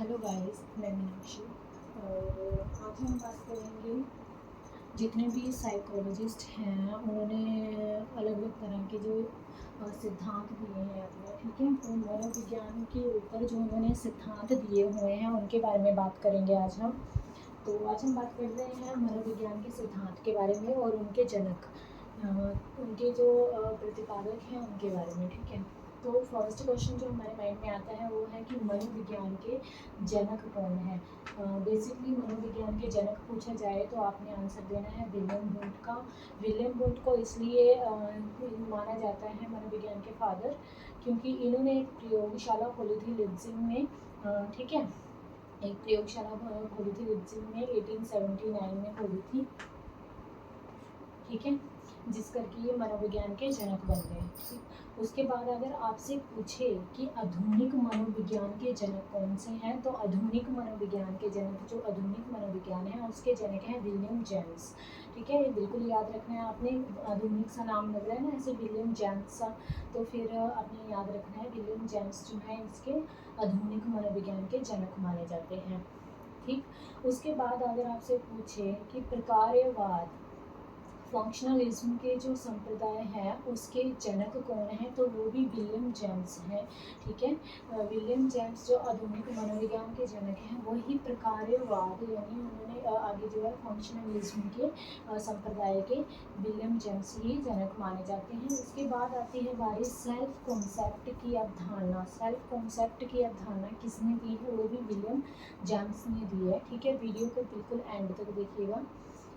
Hello guys, मैं मीनाक्षी। और आज हम बात करेंगे, जितने भी साइकोलॉजिस्ट हैं उन्होंने अलग अलग तरह के जो सिद्धांत दिए हैं अपने, ठीक है। तो मनोविज्ञान के ऊपर जो उन्होंने सिद्धांत दिए हुए हैं उनके बारे में बात करेंगे आज हम। तो आज हम बात कर रहे हैं मनोविज्ञान के सिद्धांत के बारे में और उनके जनक, उनके जो प्रतिपादक हैं उनके बारे में, ठीक है। तो फर्स्ट क्वेश्चन जो हमारे माइंड में आता है वो है कि मनोविज्ञान के जनक कौन है। बेसिकली मनोविज्ञान के जनक पूछा जाए तो आपने आंसर देना है विलियम वुंट का। विलियम वुंट को इसलिए माना जाता है मनोविज्ञान के फादर, क्योंकि इन्होंने एक प्रयोगशाला खोली थी लिप्जिग में, ठीक है। एक प्रयोगशाला खोली थी लिप्जिग में 1879 में खोली थी, ठीक है, जिस करके ये मनोविज्ञान के जनक बन गए। उसके बाद अगर आपसे पूछे कि आधुनिक मनोविज्ञान के जनक कौन से हैं, तो आधुनिक मनोविज्ञान के जनक, जो आधुनिक मनोविज्ञान है उसके जनक हैं विलियम जेम्स, ठीक है। ये बिल्कुल याद रखना है आपने, आधुनिक सा नाम लग रहा है ना ऐसे विलियम जेम्स सा, तो फिर आपने याद रखना है विलियम जेम्स जो है इसके आधुनिक मनोविज्ञान के जनक माने जाते हैं, ठीक। उसके बाद अगर आपसे पूछे कि प्रकार्यवाद, फंक्शनलिज्म के जो संप्रदाय है उसके जनक कौन है, तो वो भी विलियम जेम्स हैं, ठीक है। विलियम जेम्स जो आधुनिक मनोविज्ञान के जनक हैं वही प्रकार्यवाद यानी उन्होंने आगे जो है फंक्शनलिज्म के संप्रदाय के विलियम जेम्स ही जनक माने जाते हैं। उसके बाद आती है बारी सेल्फ कॉन्सेप्ट की अवधारणा। सेल्फ कॉन्सेप्ट की अवधारणा किसने दी है, वो भी विलियम जेम्स ने दी है, ठीक है। वीडियो को बिल्कुल एंड तक देखिएगा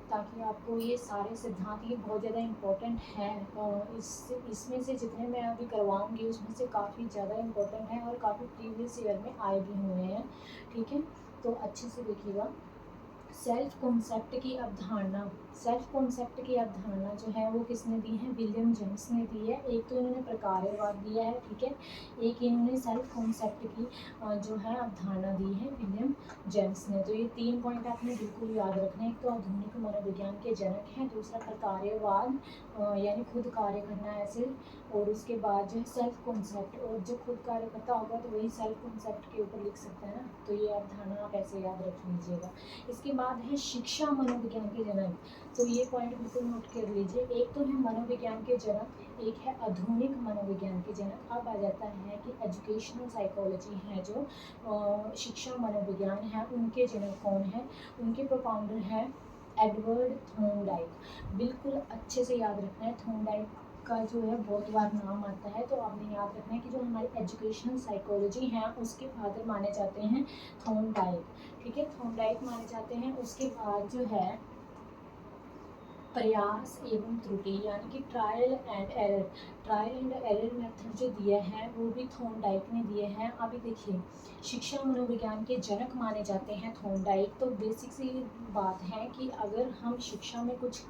ताकि आपको ये सारे सिद्धांत, ये बहुत ज़्यादा इम्पोर्टेंट हैं। इसमें से जितने मैं अभी करवाऊँगी उसमें से काफ़ी ज़्यादा इम्पोर्टेंट हैं और काफ़ी प्रीवियस ईयर में आए भी हुए हैं, ठीक है। तो अच्छे से देखिएगा। सेल्फ कॉन्सेप्ट की अवधारणा, सेल्फ कॉन्सेप्ट की अवधारणा जो है वो किसने दी है, विलियम जेम्स ने दी है। एक तो इन्होंने प्रकार्यवाद दिया है, ठीक है, एक इन्होंने सेल्फ कॉन्सेप्ट की जो है अवधारणा दी है विलियम जेम्स ने। तो ये 3 पॉइंट आपने बिल्कुल याद रखना है। एक तो आधुनिक मनोविज्ञान के जनक हैं, दूसरा प्रकार्यवाद यानी खुद कार्य करना ऐसे, और उसके बाद जो है सेल्फ कॉन्सेप्ट, और जो खुद कार्य करता होगा तो वही सेल्फ कॉन्सेप्ट के ऊपर लिख सकता है ना, तो ये अवधारणा आप ऐसे याद रख लीजिएगा। इसके बाद है शिक्षा मनोविज्ञान के जनक, तो ये पॉइंट बिल्कुल नोट कर लीजिए। एक तो है मनोविज्ञान के जनक, एक है आधुनिक मनोविज्ञान के जनक। अब आ जाता है कि एजुकेशनल साइकोलॉजी है जो शिक्षा मनोविज्ञान है, उनके जनक कौन है, उनके प्रोपाउंडर है एडवर्ड थॉर्नडाइक। बिल्कुल अच्छे से याद रखना है, थॉर्नडाइक का जो है बहुत बार नाम आता है, तो आपने याद रखना है कि जो हमारी एजुकेशनल साइकोलॉजी है उसके फादर माने जाते हैं थॉर्नडाइक, ठीक है, थॉर्नडाइक माने जाते हैं। उसके बाद जो है प्रयास एवं त्रुटि यानी कि trial and error, trial and error method जो दिया है वो भी थॉर्नडाइक ने दिए हैं। अभी देखिए, शिक्षा मनोविज्ञान के जनक माने जाते हैं थॉर्नडाइक। तो बेसिक सी बात है कि अगर हम शिक्षा में कुछ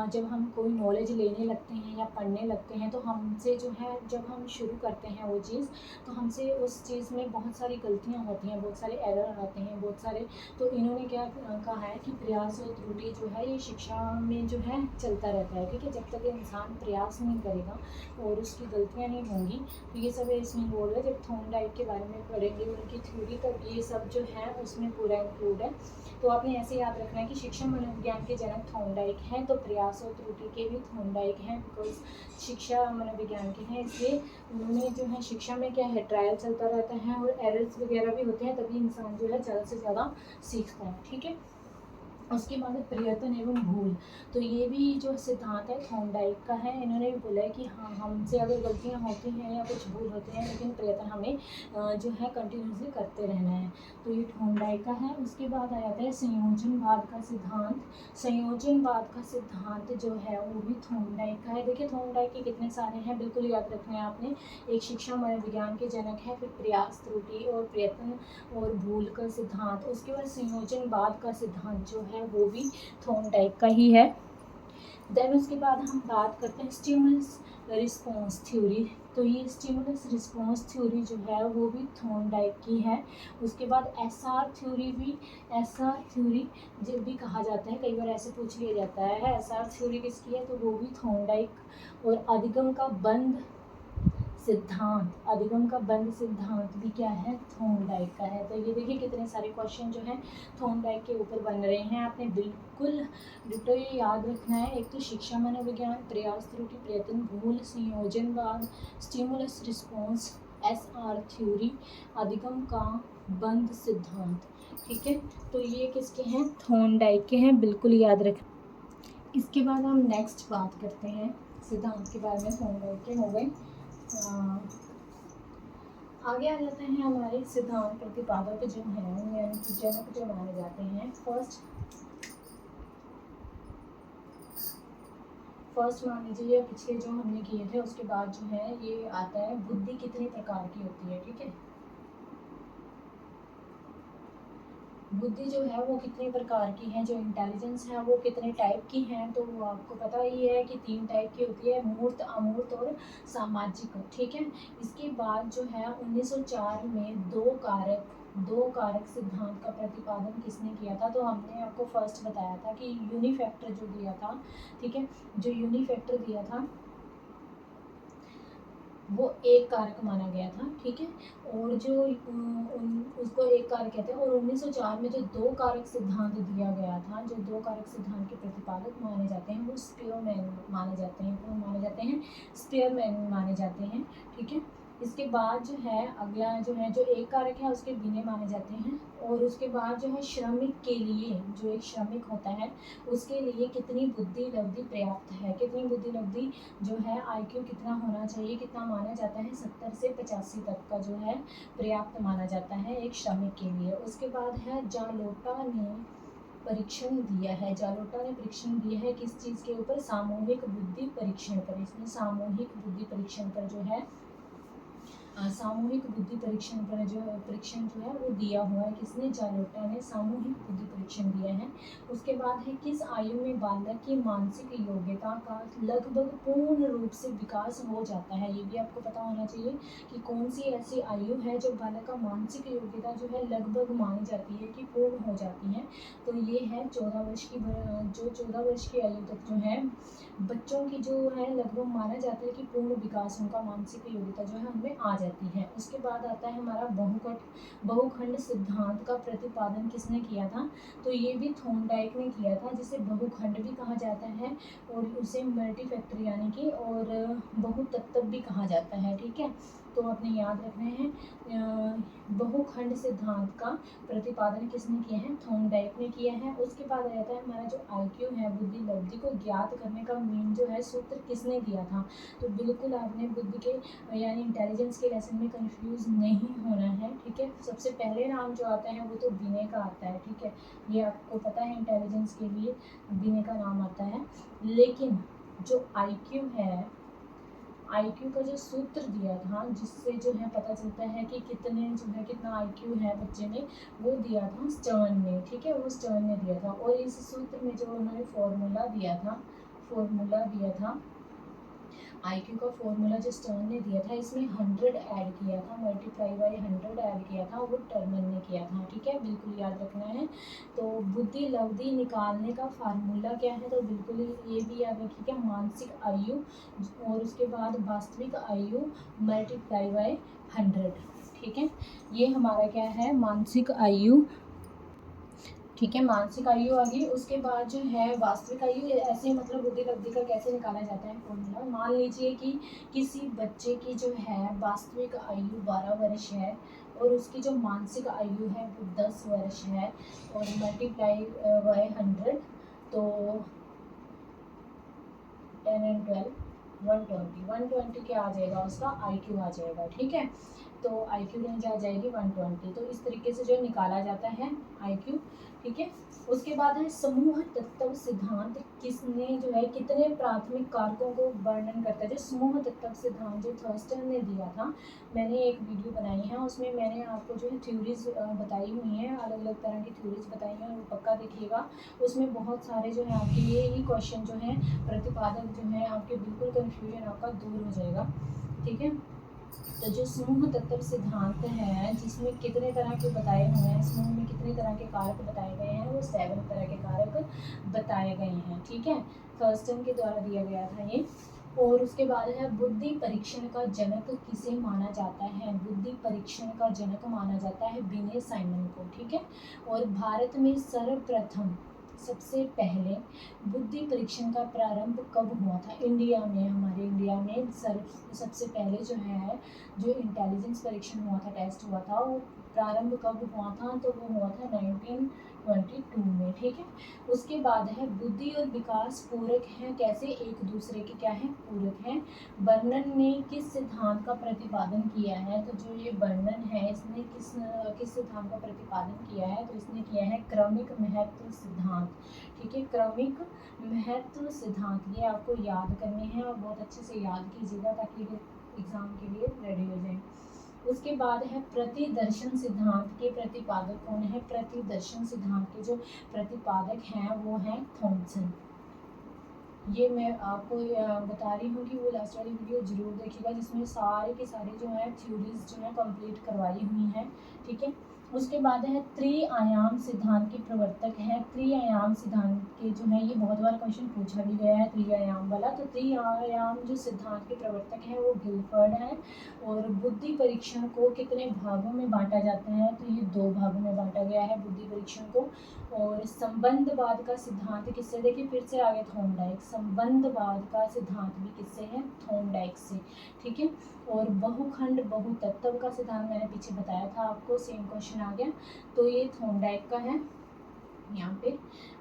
जब हम कोई नॉलेज लेने लगते हैं या पढ़ने लगते हैं तो हमसे जो है, जब हम शुरू करते हैं वो चीज़, तो हमसे उस चीज़ में बहुत सारी गलतियाँ होती हैं, बहुत सारे एरर आते हैं, बहुत सारे। तो इन्होंने क्या कहा है कि प्रयास और त्रुटि जो है ये शिक्षा में जो है चलता रहता है, ठीक है। जब तक इंसान प्रयास नहीं करेगा और उसकी गलतियाँ नहीं होंगी, तो ये सब इसमें इन्वॉल्व है। जब थॉर्नडाइक के बारे में पढ़ेंगे उनकी थ्योरी, तब ये सब जो है उसमें पूरा इंक्लूड है। तो आपने ऐसे याद रखना है कि शिक्षा मनोविज्ञान के जनक थॉर्नडाइक हैं, तो प्रयास और त्रुटि के भी थॉर्नडाइक हैं, बिकॉज शिक्षा मनोविज्ञान के हैं, इसलिए उन्होंने जो है शिक्षा में क्या है, ट्रायल चलता रहता है और एरर्स वगैरह भी होते हैं, तभी इंसान जो है ज़्यादा से ज़्यादा सीखता है, ठीक है। उसके बाद प्रयत्न एवं भूल, तो ये भी जो सिद्धांत है थॉर्नडाइक का है। इन्होंने भी बोला है कि हाँ, हमसे अगर गलतियाँ होती हैं या कुछ भूल होते हैं, लेकिन प्रयत्न हमें जो है कंटिन्यूसली करते रहना है, तो ये थॉर्नडाइक का है। उसके बाद आ जाता है संयोजनवाद का सिद्धांत। संयोजनवाद का सिद्धांत जो है वो भी थॉर्नडाइक का है। देखिए थॉर्नडाइक के कितने सारे हैं, बिल्कुल याद रखना है आपने। एक शिक्षा मनोविज्ञान के जनक है, फिर प्रयास, त्रुटि और प्रयत्न और भूल का सिद्धांत। उसके बाद संयोजनवाद का सिद्धांत जो है वो भी थॉर्नडाइक का ही है। देन उसके बाद हम बात करते हैं स्टिमुलस रिस्पॉन्स थ्योरी, तो ये स्टिमुलस रिस्पॉन्स थ्योरी जो है वो भी थॉर्नडाइक की है। उसके बाद एसआर थ्योरी भी, एसआर थ्योरी जब भी कहा जाता है, कई बार ऐसे पूछ लिया जाता है एसआर थ्योरी किसकी है, तो वो भी थॉर्नडाइक। और अधिगम का बंध सिद्धांत, अधिगम का बंद सिद्धांत भी क्या है, थॉर्नडाइक का है। तो ये देखिए कितने सारे क्वेश्चन जो है थॉर्नडाइक के ऊपर बन रहे हैं, आपने बिल्कुल डिटो ये याद रखना है। एक तो शिक्षा मनोविज्ञान, प्रयास त्रुटि प्रयत्न भूल, संयोजनवाद, स्टिमुलस रिस्पॉन्स, SR थ्योरी, अधिगम का बंद सिद्धांत। ठीक है, तो ये किसके हैं, थॉर्नडाइक के हैं, बिल्कुल याद रख। इसके बाद हम नेक्स्ट बात करते हैं सिद्धांत के बारे में, थॉर्नडाइक के हो गए। आगे आ जाते हैं हमारे सिद्धांत प्रतिपादक जो हैं, यानी कि जनक जो माने जाते हैं। फर्स्ट मान लीजिए पिछले जो हमने किए थे उसके बाद जो है ये आता है, बुद्धि कितने प्रकार की होती है। ठीक है, बुद्धि जो है वो कितने प्रकार की है, जो इंटेलिजेंस है वो कितने टाइप की हैं, तो वो आपको पता ही है कि 3 टाइप की होती है, मूर्त, अमूर्त और सामाजिक। ठीक है, इसके बाद जो है 1904 में दो कारक सिद्धांत का प्रतिपादन किसने किया था, तो हमने आपको फर्स्ट बताया था कि यूनिफैक्टर जो दिया था। ठीक है, जो यूनिफैक्टर दिया था वो एक कारक माना गया था। ठीक है, और जो उसको एक कारक कहते हैं। और 1904 में जो 2 कारक सिद्धांत दिया गया था, जो 2 कारक सिद्धांत के प्रतिपादक माने जाते हैं वो स्पीयरमैन माने जाते हैं। कौन माने जाते हैं, स्पीयरमैन माने जाते हैं। ठीक है, इसके बाद जो है अगला जो है, जो एक कारक है उसके बिने माने जाते हैं। और उसके बाद जो है श्रमिक के लिए, जो एक श्रमिक होता है उसके लिए कितनी बुद्धि लब्धि पर्याप्त है, कितनी बुद्धि लब्धि जो है IQ कितना होना चाहिए, कितना माना जाता है, 70 से 85 तक का जो है पर्याप्त माना जाता है एक श्रमिक के लिए। उसके बाद है जालोटा ने परीक्षण दिया है, जालोटा ने परीक्षण दिया है किस चीज़ के ऊपर, सामूहिक बुद्धि परीक्षण पर। इसमें सामूहिक बुद्धि परीक्षण पर जो है सामूहिक बुद्धि परीक्षण पर जो है वो दिया हुआ है, किसने, जालोटा ने सामूहिक बुद्धि परीक्षण दिया है। उसके बाद है किस आयु में बालक की मानसिक योग्यता का लगभग पूर्ण रूप से विकास हो जाता है। ये भी आपको पता होना चाहिए कि कौन सी ऐसी आयु है जो बालक का मानसिक योग्यता जो है लगभग मानी जाती है कि पूर्ण हो जाती है। तो ये है 14 वर्ष की, जो 14 वर्ष की आयु तक जो है बच्चों की जो है लगभग माना जाता है कि पूर्ण विकास उनका मानसिक योग्यता जो है उनमें आ जाती है। उसके बाद आता है हमारा बहुखंड सिद्धांत का प्रतिपादन किसने किया था, तो ये भी थॉर्नडाइक ने किया था, जिसे बहुखंड भी कहा जाता है और उसे मल्टीफैक्टर यानी कि और बहुतत्व भी कहा जाता है। ठीक है, तो आपने याद रखना है बहुखंड सिद्धांत का प्रतिपादन किसने किया है, थॉर्नडाइक ने किया है। उसके बाद आ जाता है हमारा जो IQ है, बुद्धि लब्धि को ज्ञात करने का मेन जो है सूत्र किसने दिया था, तो बिल्कुल आपने बुद्धि के यानी इंटेलिजेंस के लेसन में कंफ्यूज नहीं होना है। ठीक है, सबसे पहले नाम जो आता है वो तो बिने का आता है। ठीक है, ये आपको पता है इंटेलिजेंस के लिए बिने का नाम आता है। लेकिन जो IQ है, IQ का जो सूत्र दिया था जिससे जो है पता चलता है कि कितने जो है कितना IQ है बच्चे में, वो दिया था स्टर्न ने। ठीक है, वो स्टर्न ने दिया था। और इस सूत्र में जो उन्होंने फॉर्मूला दिया था IQ का फॉर्मूला जो स्टर्न ने दिया था, इसमें 100 ऐड किया था, मल्टीप्लाई बाई 100 ऐड किया था, वो टर्नर ने किया था। ठीक है, बिल्कुल याद रखना है। तो बुद्धि लब्धि निकालने का फार्मूला क्या है, तो बिल्कुल ये भी याद रखिएगा, मानसिक आयु और उसके बाद वास्तविक आयु मल्टीप्लाई बाई 100। ठीक है, ये हमारा क्या है, मानसिक आयु। ठीक है, मानसिक आयु आ गई। उसके बाद जो है वास्तविक आयु, ऐसे मतलब बुद्धि लब्धि का कैसे निकाला जाता है फॉर्मूला। मान लीजिए कि किसी बच्चे की जो है वास्तविक आयु 12 वर्ष है और उसकी जो मानसिक आयु है वो 10 वर्ष है और मल्टीप्लाई बाय 100, तो 10 एंड 12 120 क्या आ जाएगा, उसका IQ आ जाएगा। ठीक है, तो IQ रेंज आ जाएगी 120। तो इस तरीके से जो निकाला जाता है IQ। ठीक है, उसके बाद है समूह तत्व सिद्धांत किसने जो है कितने प्राथमिक कारकों को वर्णन करता है। जो समूह तत्व सिद्धांत जो थर्स्टन ने दिया था, मैंने एक वीडियो बनाई है, उसमें मैंने आपको जो है थ्योरीज बताई हुई हैं, अलग अलग तरह की थ्योरीज बताई हैं, वो पक्का देखिएगा। उसमें बहुत सारे जो है आपके ये ही क्वेश्चन जो है प्रतिपादक जो है आपके बिल्कुल कन्फ्यूजन आपका दूर हो जाएगा। ठीक है, तो जो समूह तत्व सिद्धांत है जिसमें कितने तरह के बताए हुए हैं, समूह में कितने तरह के कारक बताए गए हैं, वो 7 तरह के कारक बताए गए हैं। ठीक है, थर्स्टन के द्वारा दिया गया था ये। और उसके बाद है बुद्धि परीक्षण का जनक किसे माना जाता है, बुद्धि परीक्षण का जनक माना जाता है विनय साइमन को, ठीक है। और भारत में सर्वप्रथम सबसे पहले बुद्धि परीक्षण का प्रारंभ कब हुआ था, इंडिया में, हमारे इंडिया में सबसे पहले जो है जो इंटेलिजेंस परीक्षण हुआ था, टेस्ट हुआ था, वो प्रारंभ कब हुआ था, तो वो हुआ था 1922 में, ठीक है। उसके बाद है बुद्धि और विकास पूरक हैं, कैसे एक दूसरे के क्या है, पूरक हैं। बर्नन ने किस सिद्धांत का प्रतिपादन किया है, तो जो ये बर्नन है इसने किस सिद्धांत का प्रतिपादन किया है, तो इसने किया है क्रमिक महत्व सिद्धांत, ठीक है। क्रमिक महत्व सिद्धांत ये आपको याद करने हैं और बहुत अच्छे से याद कीजिएगा ताकि एग्जाम के लिए रेडी हो जाए। उसके बाद है प्रतिदर्शन सिद्धांत के प्रतिपादक कौन है, प्रतिदर्शन सिद्धांत के जो प्रतिपादक हैं वो हैं थॉमसन। ये मैं आपको बता रही हूँ कि वो लास्ट वाली वीडियो जरूर देखिएगा जिसमें सारे के सारे जो है थ्योरीज जो है कंप्लीट करवाई हुई हैं, ठीक है। उसके बाद है त्रिआयाम सिद्धांत के प्रवर्तक हैं, त्रिआयाम सिद्धांत के जो है ये बहुत बार क्वेश्चन पूछा भी गया है त्रिआयाम वाला, तो त्रिआयाम जो सिद्धांत के प्रवर्तक हैं वो गिलफर्ड हैं। और बुद्धि परीक्षण को कितने भागों में बांटा जाता है, तो ये 2 भागों में बांटा गया है बुद्धि परीक्षण को। और संबंधवाद का सिद्धांत किससे, देखिए फिर से आगे थॉर्नडाइक, संबंधवाद का सिद्धांत भी किससे है, थॉर्नडाइक से, ठीक है। और बहुखंड बहुतत्व का सिद्धांत मैंने पीछे बताया था आपको, सेम क्वेश्चन आ गया, तो ये थॉर्नडाइक का है यहाँ पे।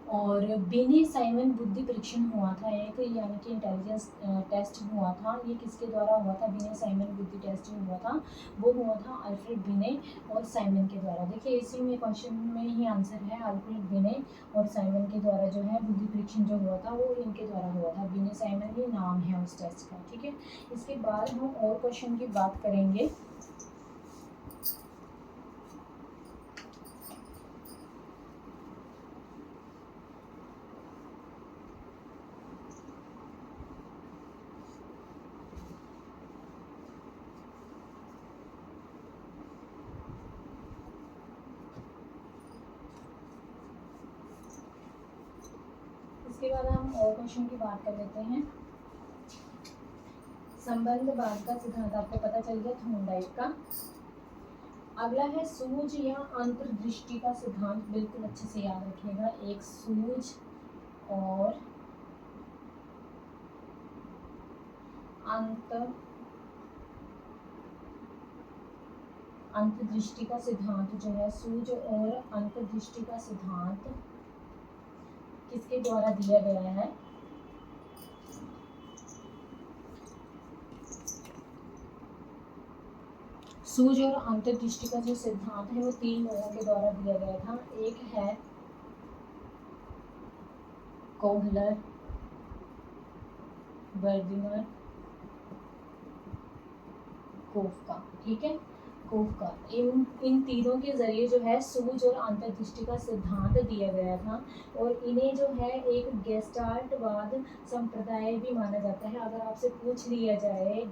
और विनय साइमन बुद्धि परीक्षण हुआ था एक, यानी कि इंटेलिजेंस टेस्ट हुआ था, ये किसके द्वारा हुआ था, विनय साइमन बुद्धि टेस्ट जो हुआ था वो हुआ था अल्फ्रेड विनय और साइमन के द्वारा। देखिए इसी में क्वेश्चन में ही आंसर है, अल्फ्रेड विनय और साइमन के द्वारा जो है बुद्धि परीक्षण जो हुआ था वो इनके द्वारा हुआ था, विनय साइमन ये नाम है उस टेस्ट का, ठीक है। इसके बाद हम और क्वेश्चन की बात करेंगे। इसके बाद हम और क्वेश्चन की बात कर लेते हैं। संबंधवाद का सिद्धांत आपको पता चल गया थॉर्नडाइक का। अगला है सूझ या अंतर्दृष्टि का सिद्धांत, बिल्कुल अच्छे से याद रखिएगा, एक सूझ और अंतर्दृष्टि का सिद्धांत जो है, सूझ और अंतर्दृष्टि का सिद्धांत किसके द्वारा दिया गया है, सूझ और अंतर्दृष्टि का जो सिद्धांत है वो 3 लोगों के द्वारा दिया गया था। एक है कोहलर, वर्दिमर, कोफका, ठीक है, कोफका, इन तीनों के जरिए जो है सूझ और अंतर्दृष्टि का सिद्धांत दिया गया था। और इन्हें जो है एक गेस्टाल्टवाद संप्रदाय भी माना जाता है। अगर आपसे पूछ लिया जाए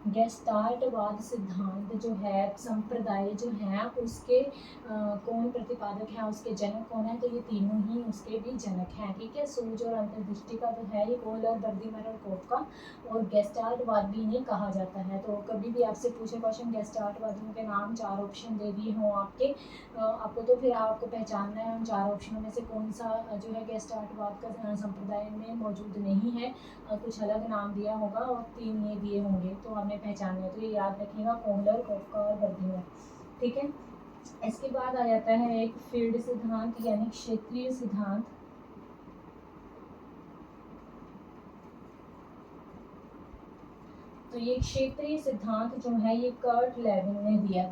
गेस्टाल्टवाद सिद्धांत जो है, संप्रदाय जो है उसके कौन प्रतिपादक है, उसके जनक कौन है, तो ये तीनों ही उसके भी जनक हैं, ठीक है। सूझ और अंतर्दृष्टि का जो है ये कोहलर, वर्दिमर और कोफका, और गेस्टाल्टवाद भी इन्हें कहा जाता है। तो कभी भी आपसे पूछे क्वेश्चन गेस्टाल्टवादियों के नाम, 4 ऑप्शन दे दिए हों आपको तो फिर आपको पहचानना है उन 4 ऑप्शनों में से कौन सा जो है गेस्टाल्टवाद का संप्रदाय में मौजूद नहीं है, कुछ अलग नाम दिया होगा और 3 ये दिए होंगे, तो आपने पहचान लिया, तो ये याद रखिएगा, कोहलर, कोफका और वर्दिमर, ठीक है। इसके बाद आ जाता है एक फील्ड सिद्धांत यानी क्षेत्रीय सिद्धांत। तो ये क्षेत्रीय सिद्धांत जो है ये कर्ट लेविन ने दिया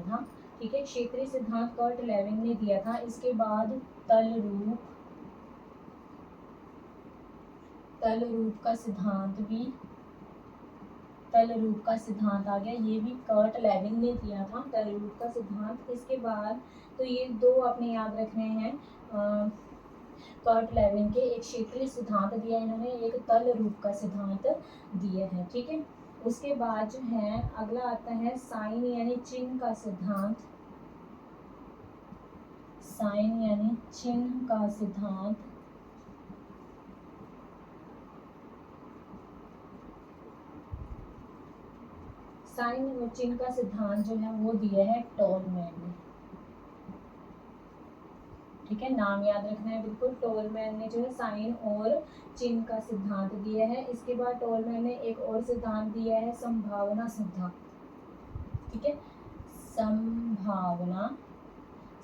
था, ठीक है। क्षेत्रीय सिद्धांत कर्ट लेविन ने दिया था। इसके बाद तल रूप का सिद्धांत आ गया, ये भी कर्ट लेविन ने दिया था, तल रूप का सिद्धांत। इसके बाद तो ये 2 आपने याद रखने हैं, कर्ट लेविन के, एक क्षेत्रीय सिद्धांत दिया इन्होंने, एक तल रूप का सिद्धांत दिया है, ठीक है। उसके बाद जो है अगला आता है साइन यानी चिन्ह का सिद्धांत। साइन यानी चिन्ह का सिद्धांत, साइन और चिन्ह का सिद्धांत जो है वो दिया है टोलमैन ने। ठीक है, नाम याद रखना है बिल्कुल। टोलमैन ने जो है साइन और चिन्ह का सिद्धांत दिया है। इसके बाद टोलमैन ने एक और सिद्धांत दिया है, संभावना सिद्धांत। ठीक है, संभावना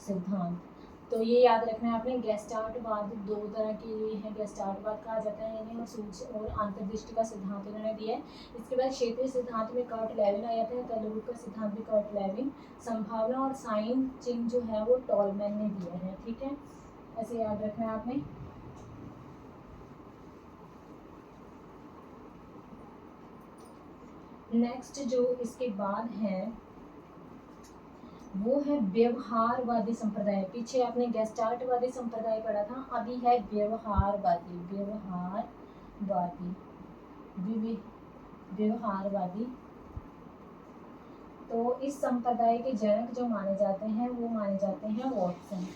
सिद्धांत। तो ये याद रखना है आपने। गेस्टाल्टवाद दो तरह की है, गेस्टाल्टवाद कहा जाता है इन्हें, और सूक्ष्म और अंतर्दृष्टि का सिद्धांत उन्होंने दिया है। इसके बाद क्षेत्रीय सिद्धांत में कर्ट लेविन आ जाते हैं, कलरुग का सिद्धांत भी कर्ट लेविन। संभावना और साइन चिन्ह जो है वो टोलमैन ने दिया है। ठीक है, ऐसे याद रखना है आपने। नेक्स्ट जो इसके बाद है वो है व्यवहारवादी संप्रदाय। पीछे आपने गेस्टाल्टवादी संप्रदाय पढ़ा था, अभी है व्यवहारवादी। व्यवहारवादी। तो इस संप्रदाय के जनक जो माने जाते हैं वो माने जाते हैं वॉटसन।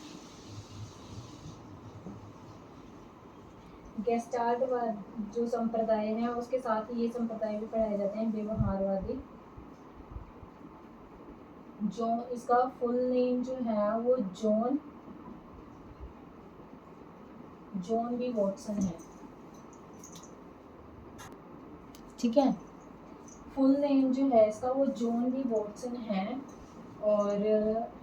गेस्टाल्टवाद जो संप्रदाय है उसके साथ ही ये संप्रदाय भी पढ़ाए जाते हैं, व्यवहारवादी। जो इसका फुल नेम जो है वो जॉन बी वॉटसन है। ठीक है, फुल नेम जो है इसका वो जॉन बी वॉटसन है। और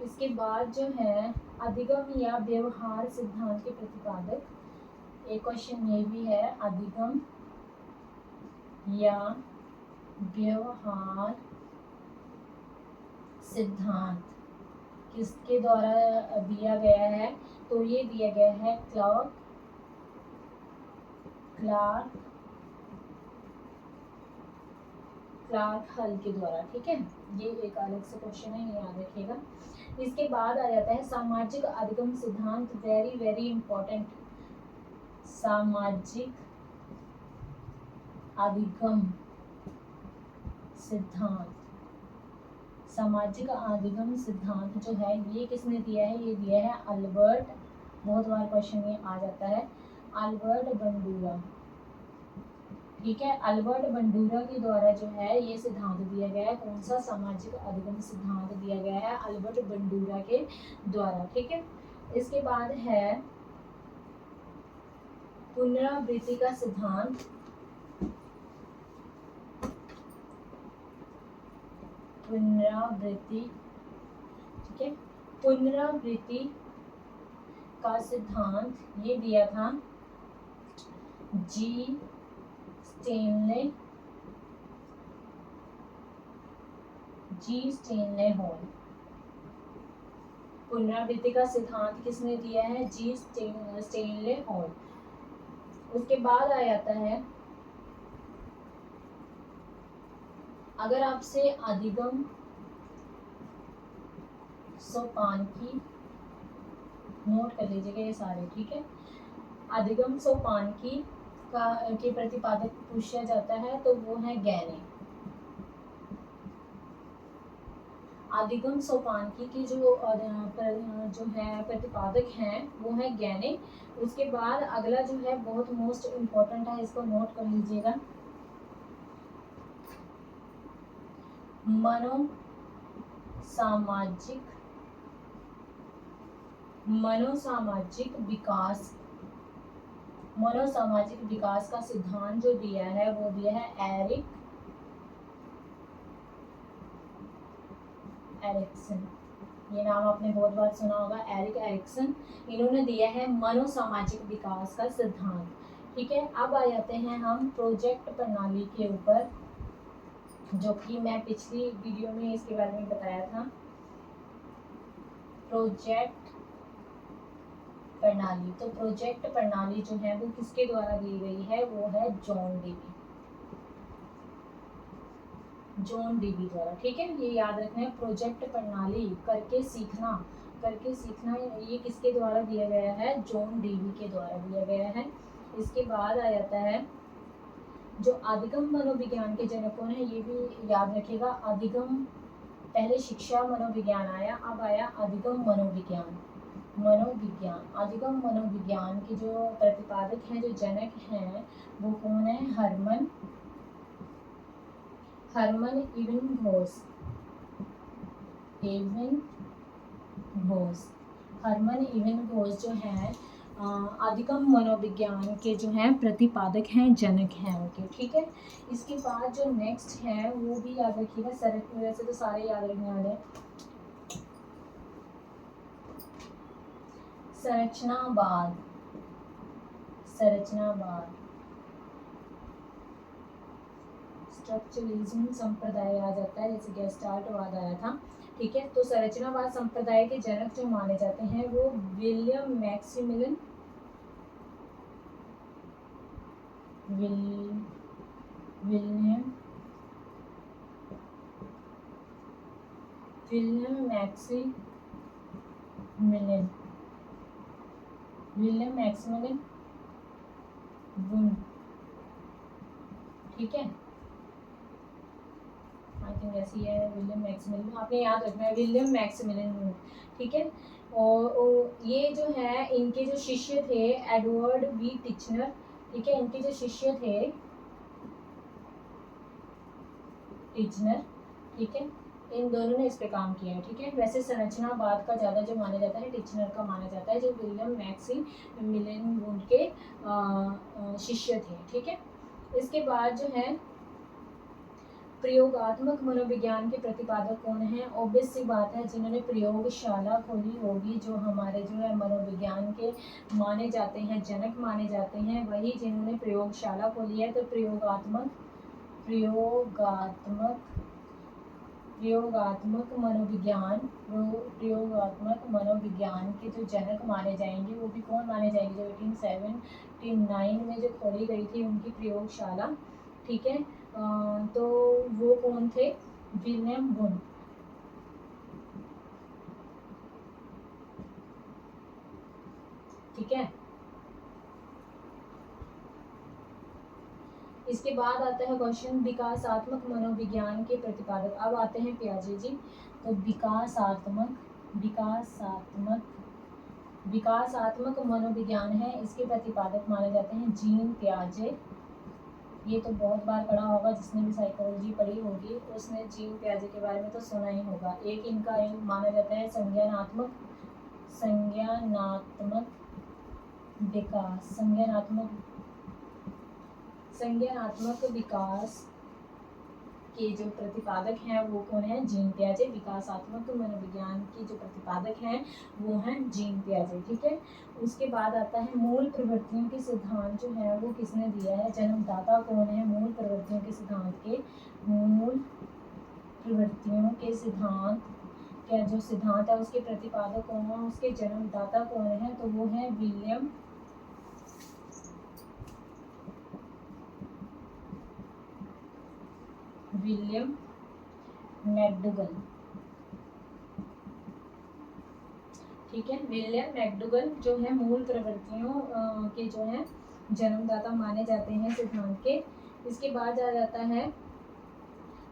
इसके बाद जो है अधिगम या व्यवहार सिद्धांत के प्रतिपादक। एक क्वेश्चन ये भी है, अधिगम या व्यवहार सिद्धांत किसके द्वारा दिया गया है? तो ये दिया गया है क्लार्क हल के द्वारा। ठीक है, ये एक अलग से क्वेश्चन है, ये याद रखिएगा। इसके बाद आ जाता है सामाजिक अधिगम सिद्धांत, वेरी वेरी इंपॉर्टेंट। सामाजिक अधिगम सिद्धांत, सामाजिक अधिगम सिद्धांत जो है ये किसने दिया है? ये दिया है अल्बर्ट, बहुत बार क्वेश्चन ये आ जाता है, अल्बर्ट बंडूरा। ठीक है, अल्बर्ट बंडूरा के द्वारा जो है ये सिद्धांत दिया गया है। कौन सा? सामाजिक अधिगम सिद्धांत दिया गया है अल्बर्ट बंडूरा के द्वारा। ठीक है, इसके बाद है पुनरावृत्ति का सिद्धांत। पुनरावृत्ति, ठीक है, पुनरावृत्ति का सिद्धांत ये दिया था जी स्टेनले हॉल। पुनरावृत्ति का सिद्धांत किसने दिया है? जी स्टेनले हॉल। उसके बाद आ जाता है, अगर आपसे अधिगम सोपानकी, नोट कर लीजिएगा ये सारे। ठीक है, अधिगम सोपानकी का के प्रतिपादक पूछा जाता है तो वो है गैने। अधिगम सोपानकी की जो है प्रतिपादक हैं वो है गैने। उसके बाद अगला जो है बहुत मोस्ट इम्पोर्टेंट है, इसको नोट कर लीजिएगा, मनोसामाजिक विकास का सिद्धांत जो दिया है वो दिया है एरिक्सन। ये नाम आपने बहुत बार सुना होगा, एरिक एरिक्सन। इन्होंने दिया है मनोसामाजिक विकास का सिद्धांत। ठीक है, अब आ जाते हैं हम प्रोजेक्ट प्रणाली के ऊपर, जो कि मैं पिछली वीडियो में इसके बारे में बताया था। प्रोजेक्ट प्रणाली, तो प्रोजेक्ट प्रणाली जो है वो किसके द्वारा दी गई है? वो है जॉन डीवी द्वारा। ठीक है, ये याद रखना है, प्रोजेक्ट प्रणाली करके सीखना ये किसके द्वारा दिया गया है? जॉन डीवी के द्वारा दिया गया है। इसके बाद आ जाता है जो अधिगम मनोविज्ञान के जनकों हैं, ये भी याद रखिएगा। अधिगम, पहले शिक्षा मनोविज्ञान आया, अब आया अधिगम मनोविज्ञान। मनोविज्ञान, आदिगम मनोविज्ञान के जो प्रतिपादक हैं, जो जनक हैं, वो कौन है? हर्मन इविंघोस। हर्मन इविंघोस जो है आदिगम मनोविज्ञान के जो हैं प्रतिपादक हैं, जनक हैं उनके, ठीक है। इसके बाद जो नेक्स्ट है वो भी याद रखिएगा, वैसे तो सारे याद रखने वाले हैं। संरचनावाद स्ट्रक्चरलिज्म संप्रदाय आ जाता है, जैसे गेस्टाल्टवाद आया था, ठीक है। तो संरचनावाद संप्रदाय के जनक जो माने जाते हैं वो विलियम मैक्सिमिलियन वुंड, ठीक है। आई थिंक ऐसी है, विलियम मैक्सिमिलियन, आपने याद रखना है, विलियम मैक्सिमिलियन वुंड, ठीक है। और ये जो है इनके जो शिष्य थे एडवर्ड वी टिचनर, ठीक है। इनके जो शिष्य थे टिचनर, ठीक है, इन दोनों ने इस पे काम किया है, ठीक है। वैसे संरचनावाद का ज़्यादा जो माना जाता है टिचनर का माना जाता है, जो विलियम मैक्सिमिलियन वुंड के शिष्य थे, ठीक है। इसके बाद जो है प्रयोगात्मक मनोविज्ञान के प्रतिपादक कौन है? ऑब्वियस सी बात है, जिन्होंने प्रयोगशाला खोली होगी, जो हमारे जो है मनोविज्ञान के माने जाते हैं, जनक माने जाते हैं, वही जिन्होंने प्रयोगशाला खोली है। तो प्रयोगात्मक मनोविज्ञान के जो जनक माने जाएंगे वो भी कौन माने जाएंगे? जो 1879 में जो खोली गई थी उनकी प्रयोगशाला, ठीक है। तो वो कौन थे? विलियम वुंड, ठीक है। इसके बाद आता है क्वेश्चन विकासात्मक मनोविज्ञान के प्रतिपादक। अब आते हैं पियाजे जी। तो विकासात्मक मनोविज्ञान है, इसके प्रतिपादक माने जाते हैं जीन पियाजे। ये तो बहुत बार पढ़ा होगा, जिसने भी साइकोलॉजी पढ़ी होगी उसने जीन पियाजे के बारे में तो सुना ही होगा। एक इनका माना जाता है संज्ञानात्मक विकास के जो प्रतिपादक हैं वो कौन है? जीन पियाजे। विकासात्मक मनोविज्ञान के जो प्रतिपादक हैं वो हैं जीन पियाजे, ठीक है। उसके बाद आता है मूल प्रवृत्तियों के सिद्धांत जो है वो किसने दिया है? जन्मदाता कौन है मूल प्रवृत्तियों के सिद्धांत के? मूल प्रवृत्तियों के सिद्धांत का जो सिद्धांत है उसके प्रतिपादक कौन है? उसके जन्मदाता कौन है? तो वो है विलियम मैकडूगल, ठीक है। विलियम मैकडूगल जो है मूल प्रवृत्तियों के जो है जन्मदाता माने जाते हैं सिद्धांत के। इसके बाद आ जाता है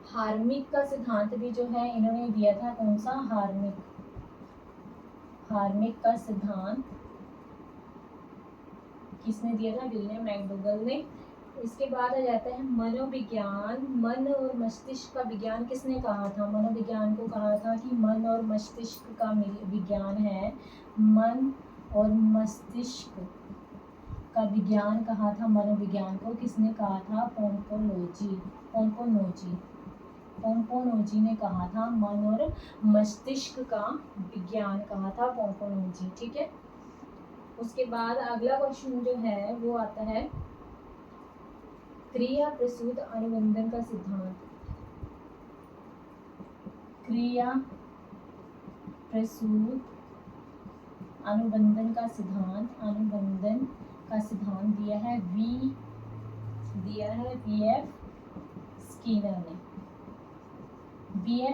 हार्मिक का सिद्धांत भी जो है इन्होंने दिया था। कौन सा? हार्मिक का सिद्धांत किसने दिया था? विलियम मैकडूगल ने। इसके बाद आ जाता है मनोविज्ञान। मन और मस्तिष्क का विज्ञान किसने कहा था? मनोविज्ञान को कहा था कि मन और मस्तिष्क का विज्ञान है। मन और मस्तिष्क का विज्ञान कहा था मनोविज्ञान को, किसने कहा था? पोम्पोनोजी ने कहा था। मन और मस्तिष्क का विज्ञान कहा था पोम्पोनोजी, ठीक है। उसके बाद अगला क्वेश्चन जो है वो आता है क्रिया प्रसूत अनुबंधन का सिद्धांत। क्रिया प्रसूत अनुबंधन का सिद्धांत दिया है वी.एफ.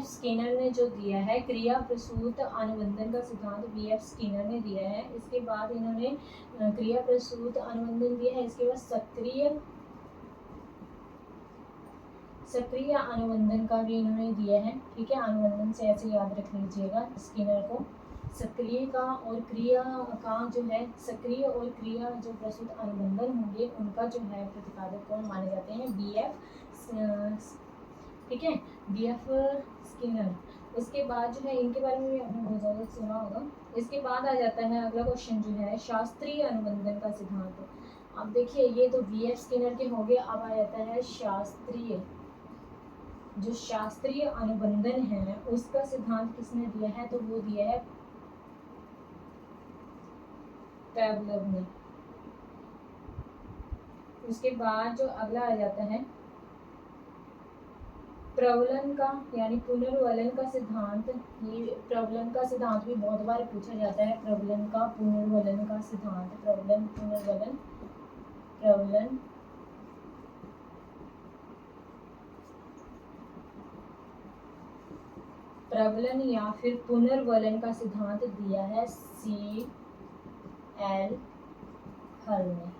स्किनर ने जो दिया है क्रिया प्रसूत अनुबंधन का सिद्धांत वी.एफ. स्किनर ने दिया है। इसके बाद इन्होंने क्रिया प्रसूत अनुबंधन दिया है। इसके बाद सक्रिय अनुबंधन का भी इन्होंने दिया है, ठीक है। अनुबंधन से ऐसे याद रख लीजिएगा स्किनर को। सक्रिय का और क्रिया का जो है, सक्रिय और क्रिया जो प्रस्तुत अनुबंधन होंगे उनका जो है प्रतिपादक कौन माने जाते हैं, BF, ठीक है, BF स्किनर। उसके बाद जो है इनके बारे में भी आपने बहुत ज़्यादा सुना होगा। इसके बाद आ जाता है अगला क्वेश्चन जो है शास्त्रीय अनुबंधन का सिद्धांत। अब देखिए ये तो BF स्किनर के हो गए, अब आ जाता है शास्त्रीय। जो शास्त्रीय अनुबंधन है उसका सिद्धांत किसने दिया है, तो वो दिया है पैवलव ने। उसके बाद जो अगला आ जाता है प्रवलन का यानी पुनर्वलन का सिद्धांत। ये प्रवलन का सिद्धांत भी बहुत बार पूछा जाता है, प्रवलन का पुनर्वलन का सिद्धांत, प्रवलन पुनर्वलन, प्रवलन प्रवलन या फिर पुनर्वलन का सिद्धांत दिया है CL हल ने,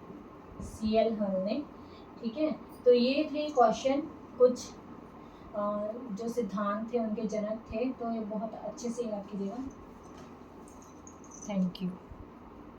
CL हल ने, ठीक है। तो ये थे क्वेश्चन, कुछ जो सिद्धांत थे उनके जनक थे, तो ये बहुत अच्छे से याद कीजिएगा। Thank you.